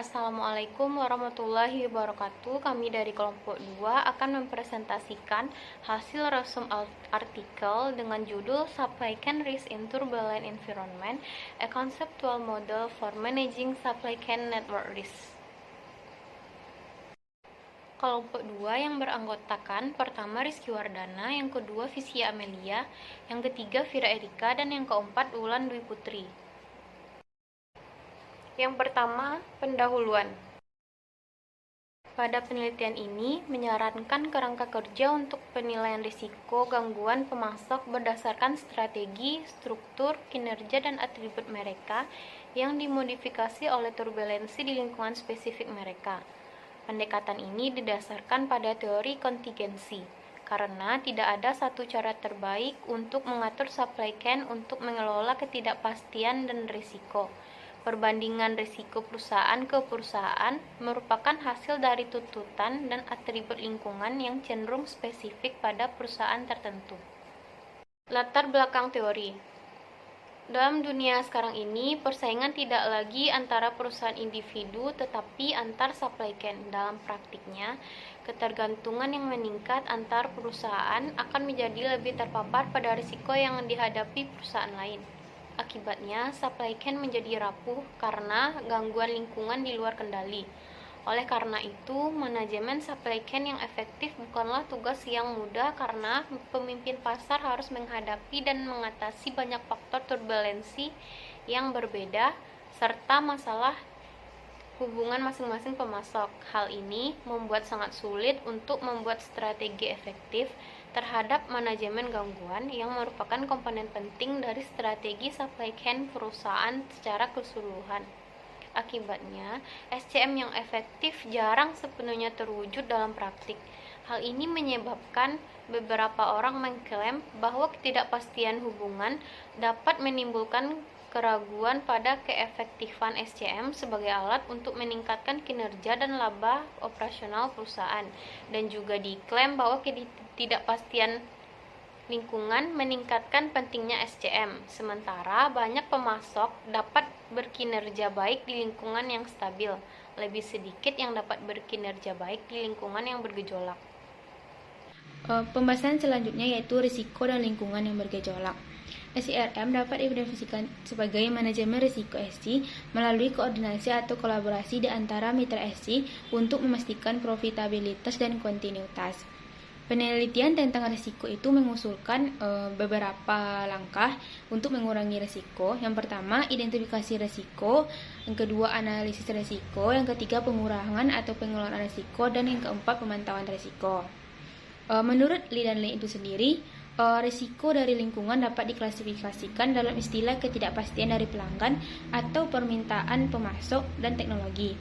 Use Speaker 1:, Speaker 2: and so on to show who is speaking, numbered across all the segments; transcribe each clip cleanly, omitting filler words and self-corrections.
Speaker 1: Assalamualaikum warahmatullahi wabarakatuh. Kami dari kelompok 2 akan mempresentasikan hasil resume artikel dengan judul Supply Chain Risk in Turbulent Environment, a Conceptual Model for Managing Supply Chain Network Risk. Kelompok 2 yang beranggotakan pertama Rizky Wardana, yang kedua Visia Amelia, yang ketiga Vira Erika, dan yang keempat Wulan Dwi Putri. Yang pertama, pendahuluan. Pada penelitian ini, menyarankan kerangka kerja untuk penilaian risiko gangguan pemasok berdasarkan strategi, struktur, kinerja, dan atribut mereka yang dimodifikasi oleh turbulensi di lingkungan spesifik mereka. Pendekatan ini didasarkan pada teori kontingensi, karena tidak ada satu cara terbaik untuk mengatur supply chain untuk mengelola ketidakpastian dan risiko. Perbandingan risiko perusahaan ke perusahaan merupakan hasil dari tuntutan dan atribut lingkungan yang cenderung spesifik pada perusahaan tertentu. Latar belakang teori. Dalam dunia sekarang ini, persaingan tidak lagi antara perusahaan individu tetapi antar supply chain. Dalam praktiknya, ketergantungan yang meningkat antar perusahaan akan menjadi lebih terpapar pada risiko yang dihadapi perusahaan lain. Akibatnya, supply chain menjadi rapuh karena gangguan lingkungan di luar kendali. Oleh karena itu, manajemen supply chain yang efektif bukanlah tugas yang mudah karena pemimpin pasar harus menghadapi dan mengatasi banyak faktor turbulensi yang berbeda serta masalah hubungan masing-masing pemasok. Hal ini membuat sangat sulit untuk membuat strategi efektif terhadap manajemen gangguan yang merupakan komponen penting dari strategi supply chain perusahaan secara keseluruhan. Akibatnya, SCM yang efektif jarang sepenuhnya terwujud dalam praktik. Hal ini menyebabkan beberapa orang mengklaim bahwa ketidakpastian hubungan dapat menimbulkan keraguan pada keefektifan SCM sebagai alat untuk meningkatkan kinerja dan laba operasional perusahaan, dan juga diklaim bahwa ketidakpastian lingkungan meningkatkan pentingnya SCM, sementara banyak pemasok dapat berkinerja baik di lingkungan yang stabil, lebih sedikit yang dapat berkinerja baik di lingkungan yang bergejolak.
Speaker 2: Pembahasan selanjutnya yaitu risiko dan lingkungan yang bergejolak. SIRM dapat didefinisikan sebagai manajemen risiko SC melalui koordinasi atau kolaborasi di antara mitra SC untuk memastikan profitabilitas dan kontinuitas. Penelitian tentang risiko itu mengusulkan beberapa langkah untuk mengurangi risiko. Yang pertama, identifikasi risiko. Yang kedua, analisis risiko. Yang ketiga, pengurangan atau pengelolaan risiko. Dan yang keempat, pemantauan risiko. Menurut Lee dan Lee itu sendiri, risiko dari lingkungan dapat diklasifikasikan dalam istilah ketidakpastian dari pelanggan atau permintaan pemasok dan teknologi.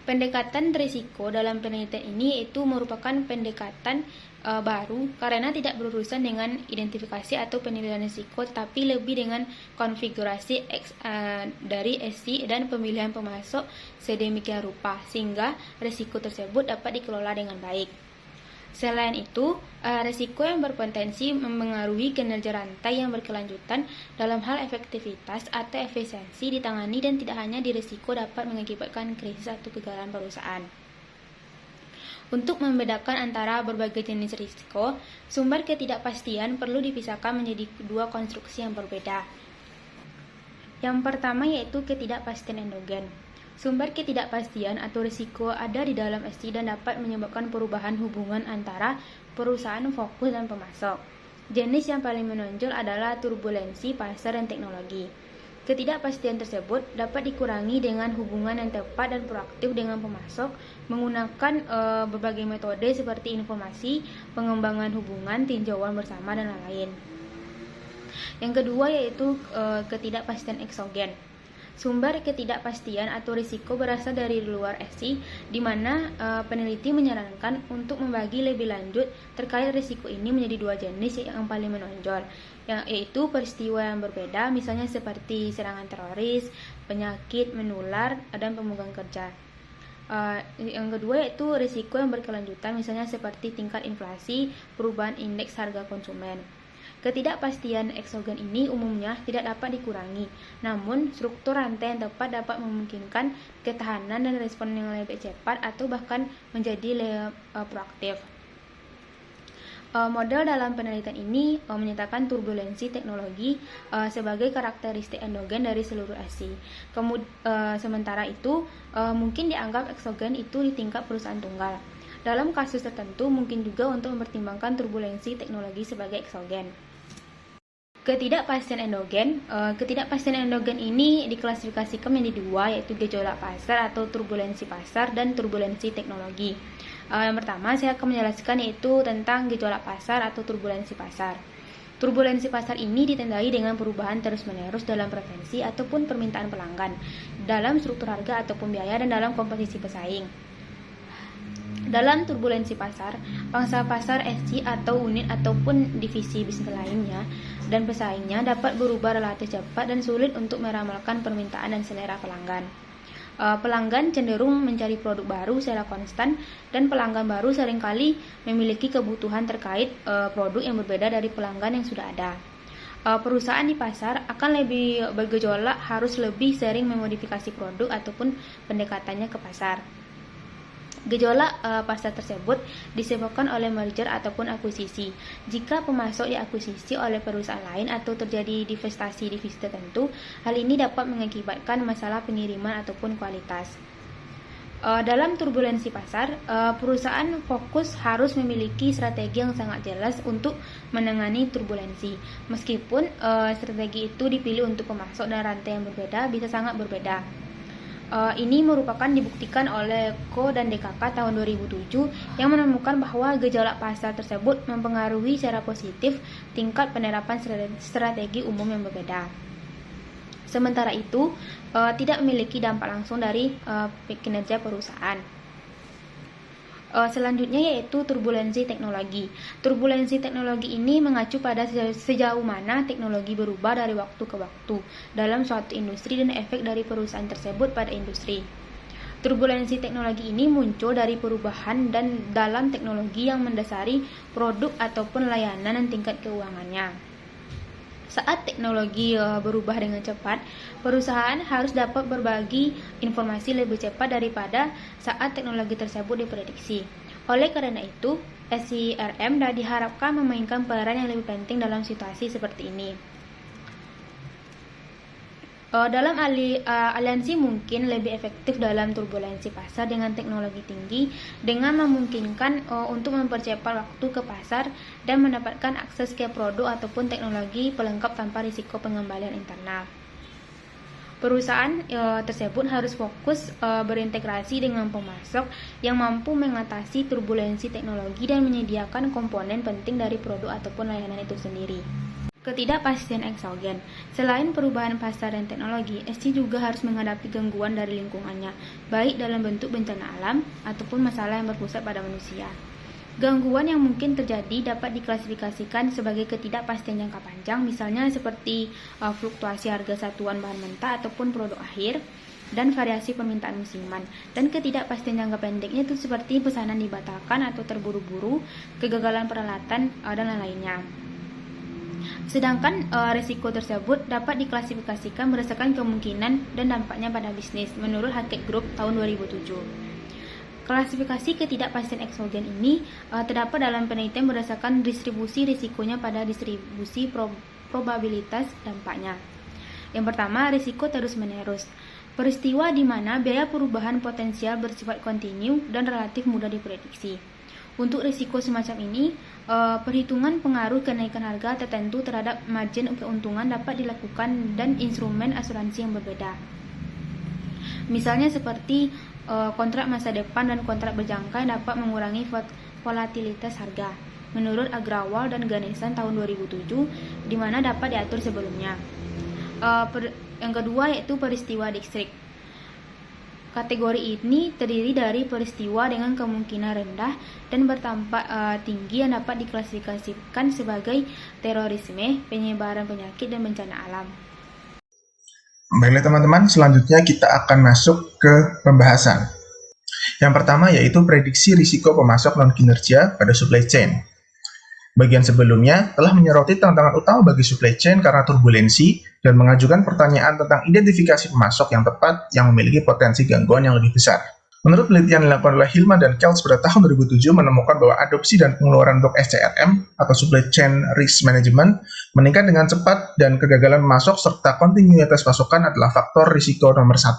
Speaker 2: Pendekatan risiko dalam penelitian ini yaitu merupakan pendekatan baru karena tidak berurusan dengan identifikasi atau penilaian risiko, tapi lebih dengan konfigurasi dari SC dan pemilihan pemasok sedemikian rupa sehingga risiko tersebut dapat dikelola dengan baik. Selain itu, risiko yang berpotensi mempengaruhi kinerja rantai yang berkelanjutan dalam hal efektivitas atau efisiensi ditangani dan tidak hanya di risiko dapat mengakibatkan krisis atau kegagalan perusahaan. Untuk membedakan antara berbagai jenis risiko, sumber ketidakpastian perlu dipisahkan menjadi dua konstruksi yang berbeda. Yang pertama yaitu ketidakpastian endogen. Sumber ketidakpastian atau risiko ada di dalam SC dan dapat menyebabkan perubahan hubungan antara perusahaan fokus dan pemasok. Jenis yang paling menonjol adalah turbulensi pasar dan teknologi. Ketidakpastian tersebut dapat dikurangi dengan hubungan yang tepat dan proaktif dengan pemasok menggunakan berbagai metode seperti informasi, pengembangan hubungan, tinjauan bersama, dan lain-lain. Yang kedua yaitu ketidakpastian eksogen. Sumber ketidakpastian atau risiko berasal dari luar SC, di mana peneliti menyarankan untuk membagi lebih lanjut terkait risiko ini menjadi dua jenis yang paling menonjol, yaitu peristiwa yang berbeda, misalnya seperti serangan teroris, penyakit menular, dan pemugang kerja. Yang kedua yaitu risiko yang berkelanjutan, misalnya seperti tingkat inflasi, perubahan indeks harga konsumen. Ketidakpastian eksogen ini umumnya tidak dapat dikurangi, namun struktur rantai yang tepat dapat memungkinkan ketahanan dan respon yang lebih cepat atau bahkan menjadi proaktif. Model dalam penelitian ini menyatakan turbulensi teknologi sebagai karakteristik endogen dari seluruh ASI. Sementara itu, mungkin dianggap eksogen itu di tingkat perusahaan tunggal. Dalam kasus tertentu, mungkin juga untuk mempertimbangkan turbulensi teknologi sebagai eksogen. Ketidakpastian endogen ini diklasifikasikan menjadi dua, yaitu gejolak pasar atau turbulensi pasar dan turbulensi teknologi. Yang pertama saya akan menjelaskan yaitu tentang gejolak pasar atau turbulensi pasar. Turbulensi pasar ini ditandai dengan perubahan terus-menerus dalam preferensi ataupun permintaan pelanggan, dalam struktur harga ataupun biaya, dan dalam komposisi pesaing. Dalam turbulensi pasar, pangsa pasar SC atau unit ataupun divisi bisnis lainnya dan pesaingnya dapat berubah relatif cepat dan sulit untuk meramalkan permintaan dan selera pelanggan. Pelanggan cenderung mencari produk baru secara konstan, dan pelanggan baru seringkali memiliki kebutuhan terkait produk yang berbeda dari pelanggan yang sudah ada. Perusahaan di pasar akan lebih bergejolak, harus lebih sering memodifikasi produk ataupun pendekatannya ke pasar. Gejolak pasar tersebut disebabkan oleh merger ataupun akuisisi. Jika pemasok diakuisisi oleh perusahaan lain atau terjadi divestasi divisi tertentu, hal ini dapat mengakibatkan masalah pengiriman ataupun kualitas. Dalam turbulensi pasar, perusahaan fokus harus memiliki strategi yang sangat jelas untuk menangani turbulensi. Meskipun strategi itu dipilih untuk pemasok dan rantai yang berbeda, bisa sangat berbeda. Ini merupakan dibuktikan oleh Ko dan DKK tahun 2007 yang menemukan bahwa gejolak pasar tersebut mempengaruhi secara positif tingkat penerapan strategi umum yang berbeda. Sementara itu, tidak memiliki dampak langsung dari kinerja perusahaan. Selanjutnya yaitu turbulensi teknologi. Turbulensi teknologi ini mengacu pada sejauh mana teknologi berubah dari waktu ke waktu dalam suatu industri dan efek dari perusahaan tersebut pada industri. Turbulensi teknologi ini muncul dari perubahan dan dalam teknologi yang mendasari produk ataupun layanan dan tingkat keuangannya. Saat teknologi berubah dengan cepat, perusahaan harus dapat berbagi informasi lebih cepat daripada saat teknologi tersebut diprediksi. Oleh karena itu, SCRM diharapkan memainkan peran yang lebih penting dalam situasi seperti ini. Dalam aliansi mungkin lebih efektif dalam turbulensi pasar dengan teknologi tinggi, dengan memungkinkan untuk mempercepat waktu ke pasar dan mendapatkan akses ke produk ataupun teknologi pelengkap tanpa risiko pengembalian internal. Perusahaan tersebut harus fokus berintegrasi dengan pemasok yang mampu mengatasi turbulensi teknologi dan menyediakan komponen penting dari produk ataupun layanan itu sendiri. Ketidakpastian eksogen. Selain perubahan pasar dan teknologi, SC juga harus menghadapi gangguan dari lingkungannya, baik dalam bentuk bencana alam ataupun masalah yang berpusat pada manusia. Gangguan yang mungkin terjadi dapat diklasifikasikan sebagai ketidakpastian jangka panjang, misalnya seperti fluktuasi harga satuan bahan mentah ataupun produk akhir, dan variasi permintaan musiman. Dan ketidakpastian jangka pendeknya itu seperti pesanan dibatalkan atau terburu-buru, kegagalan peralatan, dan lain-lainnya. Sedangkan risiko tersebut dapat diklasifikasikan berdasarkan kemungkinan dan dampaknya pada bisnis menurut Hackett Group tahun 2007. Klasifikasi ketidakpastian eksogen ini terdapat dalam penelitian berdasarkan distribusi risikonya pada distribusi probabilitas dampaknya. Yang pertama, risiko terus-menerus. Peristiwa di mana biaya perubahan potensial bersifat kontinu dan relatif mudah diprediksi. Untuk risiko semacam ini, perhitungan pengaruh kenaikan harga tertentu terhadap margin keuntungan dapat dilakukan dan instrumen asuransi yang berbeda. Misalnya seperti kontrak masa depan dan kontrak berjangka yang dapat mengurangi volatilitas harga. Menurut Agrawal dan Ganesan tahun 2007, di mana dapat diatur sebelumnya. Yang kedua yaitu peristiwa distrik. Kategori ini terdiri dari peristiwa dengan kemungkinan rendah dan berdampak tinggi yang dapat diklasifikasikan sebagai terorisme, penyebaran penyakit, dan bencana alam.
Speaker 3: Baiklah teman-teman, selanjutnya kita akan masuk ke pembahasan. Yang pertama yaitu prediksi risiko pemasok non-kinerja pada supply chain. Bagian sebelumnya telah menyoroti tantangan utama bagi supply chain karena turbulensi dan mengajukan pertanyaan tentang identifikasi pemasok yang tepat yang memiliki potensi gangguan yang lebih besar. Menurut penelitian yang dilakukan oleh Hillman dan Kelch pada tahun 2007 menemukan bahwa adopsi dan pengeluaran untuk SCRM atau Supply Chain Risk Management meningkat dengan cepat dan kegagalan pemasok serta kontinuitas pasokan adalah faktor risiko nomor 1.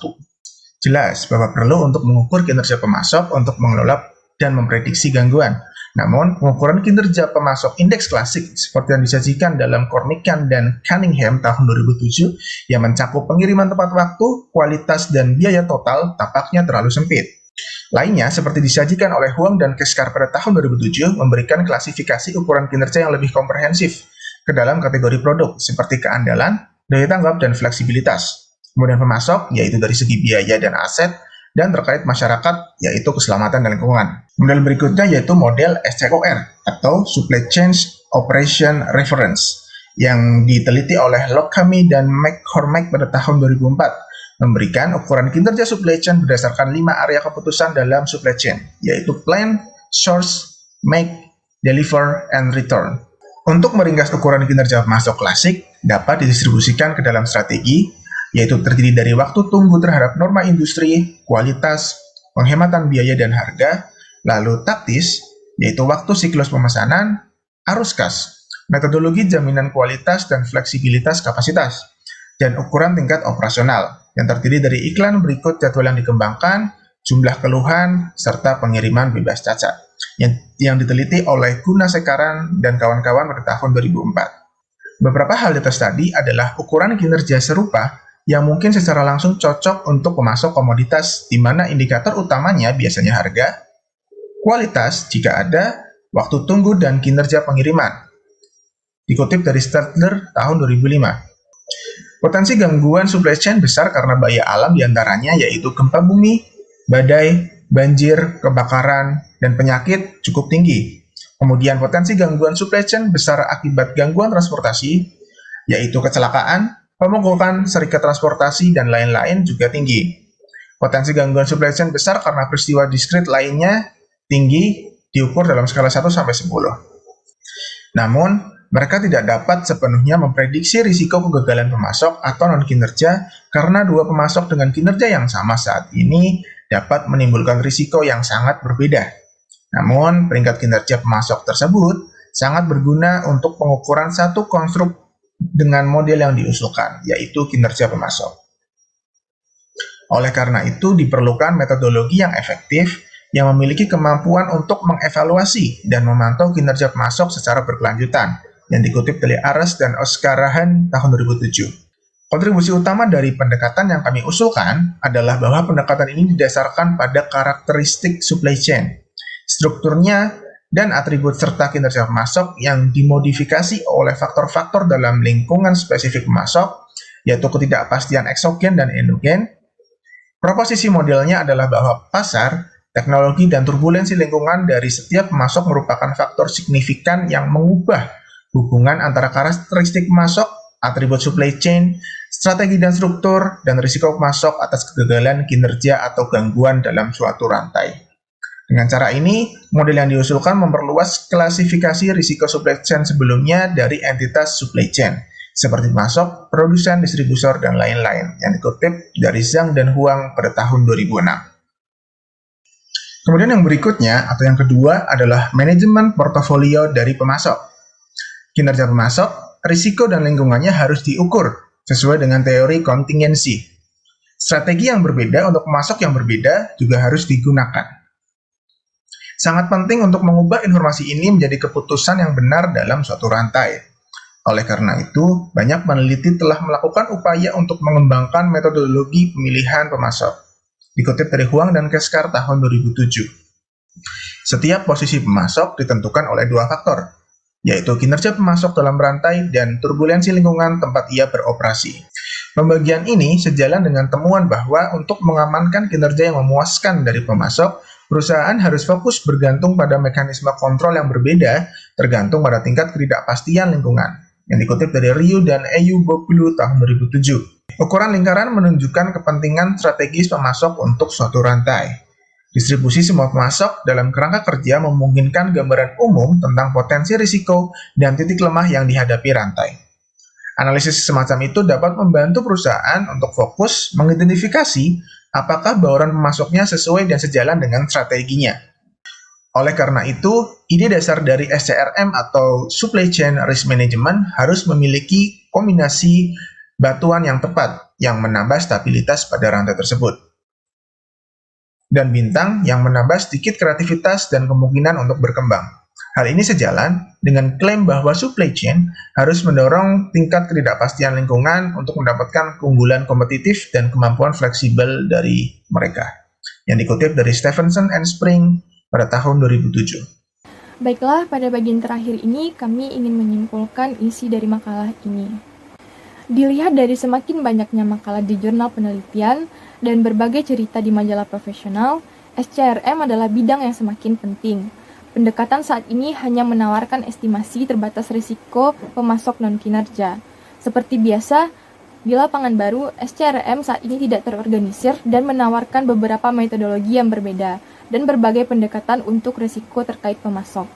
Speaker 3: Jelas bahwa perlu untuk mengukur kinerja pemasok untuk mengelola dan memprediksi gangguan. Namun, pengukuran kinerja pemasok indeks klasik seperti yang disajikan dalam Cornican dan Cunningham tahun 2007 yang mencakup pengiriman tepat waktu, kualitas, dan biaya total tampaknya terlalu sempit. Lainnya, seperti disajikan oleh Huang dan Keskar pada tahun 2007, memberikan klasifikasi ukuran kinerja yang lebih komprehensif ke dalam kategori produk seperti keandalan, daya tanggap, dan fleksibilitas. Kemudian pemasok, yaitu dari segi biaya dan aset, dan terkait masyarakat, yaitu keselamatan dan lingkungan. Model berikutnya yaitu model SCOR, atau Supply Chain Operation Reference, yang diteliti oleh Lockamy dan McCormack pada tahun 2004, memberikan ukuran kinerja supply chain berdasarkan 5 area keputusan dalam supply chain, yaitu plan, source, make, deliver, and return. Untuk meringkas ukuran kinerja pemasok klasik, dapat didistribusikan ke dalam strategi, yaitu terdiri dari waktu tunggu terhadap norma industri, kualitas, penghematan biaya dan harga, lalu taktis, yaitu waktu siklus pemesanan, arus kas, metodologi jaminan kualitas dan fleksibilitas kapasitas, dan ukuran tingkat operasional, yang terdiri dari iklan berikut jadwal yang dikembangkan, jumlah keluhan, serta pengiriman bebas cacat, yang diteliti oleh Gunasekaran dan kawan-kawan pada tahun 2004. Beberapa hal di atas tadi adalah ukuran kinerja serupa yang mungkin secara langsung cocok untuk pemasok komoditas di mana indikator utamanya biasanya harga, kualitas jika ada, waktu tunggu, dan kinerja pengiriman. Dikutip dari Stadler tahun 2005. Potensi gangguan supply chain besar karena bahaya alam diantaranya yaitu gempa bumi, badai, banjir, kebakaran, dan penyakit cukup tinggi. Kemudian potensi gangguan supply chain besar akibat gangguan transportasi, yaitu kecelakaan, pemogokan, serikat transportasi, dan lain-lain juga tinggi. Potensi gangguan supply chain besar karena peristiwa diskrit lainnya tinggi, diukur dalam skala 1-10. Namun, mereka tidak dapat sepenuhnya memprediksi risiko kegagalan pemasok atau non-kinerja karena dua pemasok dengan kinerja yang sama saat ini dapat menimbulkan risiko yang sangat berbeda. Namun, peringkat kinerja pemasok tersebut sangat berguna untuk pengukuran satu konstruk dengan model yang diusulkan, yaitu kinerja pemasok. Oleh karena itu, diperlukan metodologi yang efektif yang memiliki kemampuan untuk mengevaluasi dan memantau kinerja pemasok secara berkelanjutan, yang dikutip dari Ares dan Oskarahan tahun 2007. Kontribusi utama dari pendekatan yang kami usulkan adalah bahwa pendekatan ini didasarkan pada karakteristik supply chain, strukturnya, dan atribut serta kinerja pemasok yang dimodifikasi oleh faktor-faktor dalam lingkungan spesifik pemasok, yaitu ketidakpastian eksogen dan endogen. Proposisi modelnya adalah bahwa pasar, teknologi, dan turbulensi lingkungan dari setiap pemasok merupakan faktor signifikan yang mengubah hubungan antara karakteristik pemasok, atribut supply chain, strategi dan struktur, dan risiko pemasok atas kegagalan kinerja atau gangguan dalam suatu rantai. Dengan cara ini, model yang diusulkan memperluas klasifikasi risiko supply chain sebelumnya dari entitas supply chain, seperti pemasok, produsen, distributor, dan lain-lain, yang dikutip dari Zhang dan Huang pada tahun 2006. Kemudian yang berikutnya, atau yang kedua, adalah manajemen portofolio dari pemasok. Kinerja pemasok, risiko dan lingkungannya harus diukur sesuai dengan teori kontingensi. Strategi yang berbeda untuk pemasok yang berbeda juga harus digunakan. Sangat penting untuk mengubah informasi ini menjadi keputusan yang benar dalam suatu rantai. Oleh karena itu, banyak peneliti telah melakukan upaya untuk mengembangkan metodologi pemilihan pemasok. Dikutip dari Huang dan Keskar tahun 2007. Setiap posisi pemasok ditentukan oleh dua faktor, yaitu kinerja pemasok dalam rantai dan turbulensi lingkungan tempat ia beroperasi. Pembagian ini sejalan dengan temuan bahwa untuk mengamankan kinerja yang memuaskan dari pemasok, perusahaan harus fokus bergantung pada mekanisme kontrol yang berbeda tergantung pada tingkat ketidakpastian lingkungan, yang dikutip dari Ryu dan Eyuboglou tahun 2007. Ukuran lingkaran menunjukkan kepentingan strategis pemasok untuk suatu rantai. Distribusi semua pemasok dalam kerangka kerja memungkinkan gambaran umum tentang potensi risiko dan titik lemah yang dihadapi rantai. Analisis semacam itu dapat membantu perusahaan untuk fokus mengidentifikasi apakah bauran pemasoknya sesuai dan sejalan dengan strateginya. Oleh karena itu, ide dasar dari SCRM atau Supply Chain Risk Management harus memiliki kombinasi batuan yang tepat yang menambah stabilitas pada rantai tersebut, dan bintang yang menambah sedikit kreativitas dan kemungkinan untuk berkembang. Hal ini sejalan dengan klaim bahwa supply chain harus mendorong tingkat ketidakpastian lingkungan untuk mendapatkan keunggulan kompetitif dan kemampuan fleksibel dari mereka. Yang dikutip dari Stephenson and Spring pada tahun 2007.
Speaker 4: Baiklah, pada bagian terakhir ini kami ingin menyimpulkan isi dari makalah ini. Dilihat dari semakin banyaknya makalah di jurnal penelitian dan berbagai cerita di majalah profesional, SCRM adalah bidang yang semakin penting. Pendekatan saat ini hanya menawarkan estimasi terbatas risiko pemasok non-kinerja. Seperti biasa, di lapangan baru, SCRM saat ini tidak terorganisir dan menawarkan beberapa metodologi yang berbeda dan berbagai pendekatan untuk risiko terkait pemasok.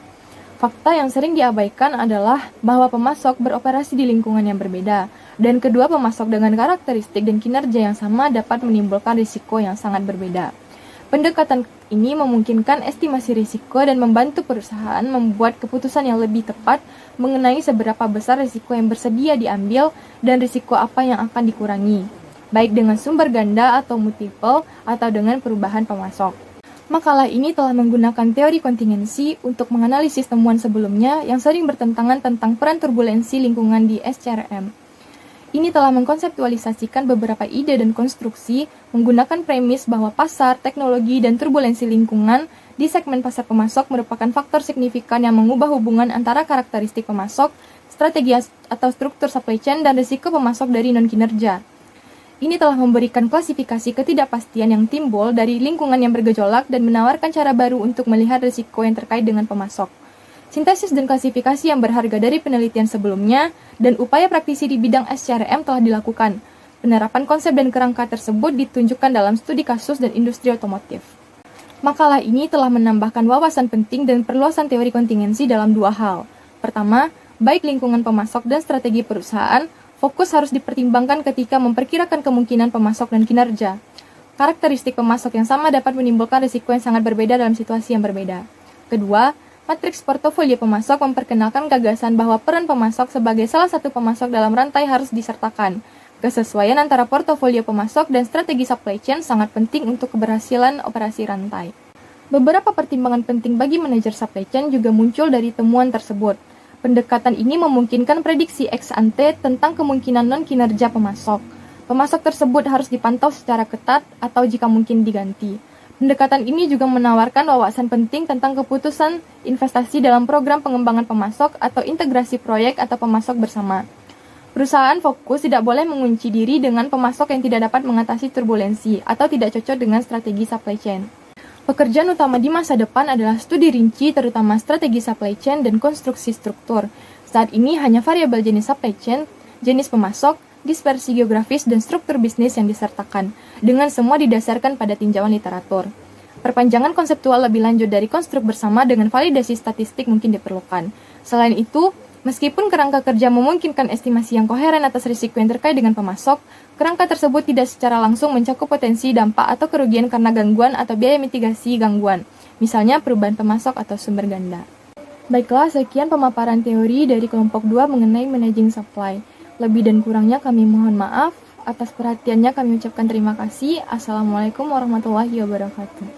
Speaker 4: Fakta yang sering diabaikan adalah bahwa pemasok beroperasi di lingkungan yang berbeda, dan kedua pemasok dengan karakteristik dan kinerja yang sama dapat menimbulkan risiko yang sangat berbeda. Pendekatan ini memungkinkan estimasi risiko dan membantu perusahaan membuat keputusan yang lebih tepat mengenai seberapa besar risiko yang bersedia diambil dan risiko apa yang akan dikurangi, baik dengan sumber ganda atau multiple atau dengan perubahan pemasok. Makalah ini telah menggunakan teori kontingensi untuk menganalisis temuan sebelumnya yang sering bertentangan tentang peran turbulensi lingkungan di SCRM. Ini telah mengkonseptualisasikan beberapa ide dan konstruksi menggunakan premis bahwa pasar, teknologi, dan turbulensi lingkungan di segmen pasar pemasok merupakan faktor signifikan yang mengubah hubungan antara karakteristik pemasok, strategi atau struktur supply chain, dan risiko pemasok dari non-kinerja. Ini telah memberikan klasifikasi ketidakpastian yang timbul dari lingkungan yang bergejolak dan menawarkan cara baru untuk melihat risiko yang terkait dengan pemasok. Sintesis dan klasifikasi yang berharga dari penelitian sebelumnya dan upaya praktisi di bidang SCRM telah dilakukan. Penerapan konsep dan kerangka tersebut ditunjukkan dalam studi kasus dan industri otomotif. Makalah ini telah menambahkan wawasan penting dan perluasan teori kontingensi dalam dua hal. Pertama, baik lingkungan pemasok dan strategi perusahaan, fokus harus dipertimbangkan ketika memperkirakan kemungkinan pemasok dan kinerja. Karakteristik pemasok yang sama dapat menimbulkan risiko yang sangat berbeda dalam situasi yang berbeda. Kedua, matriks portofolio pemasok memperkenalkan gagasan bahwa peran pemasok sebagai salah satu pemasok dalam rantai harus disertakan. Kesesuaian antara portofolio pemasok dan strategi supply chain sangat penting untuk keberhasilan operasi rantai. Beberapa pertimbangan penting bagi manajer supply chain juga muncul dari temuan tersebut. Pendekatan ini memungkinkan prediksi ex ante tentang kemungkinan non-kinerja pemasok. Pemasok tersebut harus dipantau secara ketat atau jika mungkin diganti. Pendekatan ini juga menawarkan wawasan penting tentang keputusan investasi dalam program pengembangan pemasok atau integrasi proyek atau pemasok bersama. Perusahaan fokus tidak boleh mengunci diri dengan pemasok yang tidak dapat mengatasi turbulensi atau tidak cocok dengan strategi supply chain. Pekerjaan utama di masa depan adalah studi rinci terutama strategi supply chain dan konstruksi struktur. Saat ini hanya variabel jenis supply chain, jenis pemasok, dispersi geografis, dan struktur bisnis yang disertakan, dengan semua didasarkan pada tinjauan literatur. Perpanjangan konseptual lebih lanjut dari konstruk bersama dengan validasi statistik mungkin diperlukan. Selain itu, meskipun kerangka kerja memungkinkan estimasi yang koheren atas risiko yang terkait dengan pemasok, kerangka tersebut tidak secara langsung mencakup potensi dampak atau kerugian karena gangguan atau biaya mitigasi gangguan, misalnya perubahan pemasok atau sumber ganda. Baiklah, sekian pemaparan teori dari kelompok 2 mengenai managing supply. Lebih dan kurangnya kami mohon maaf. Atas perhatiannya kami ucapkan terima kasih. Assalamualaikum warahmatullahi wabarakatuh.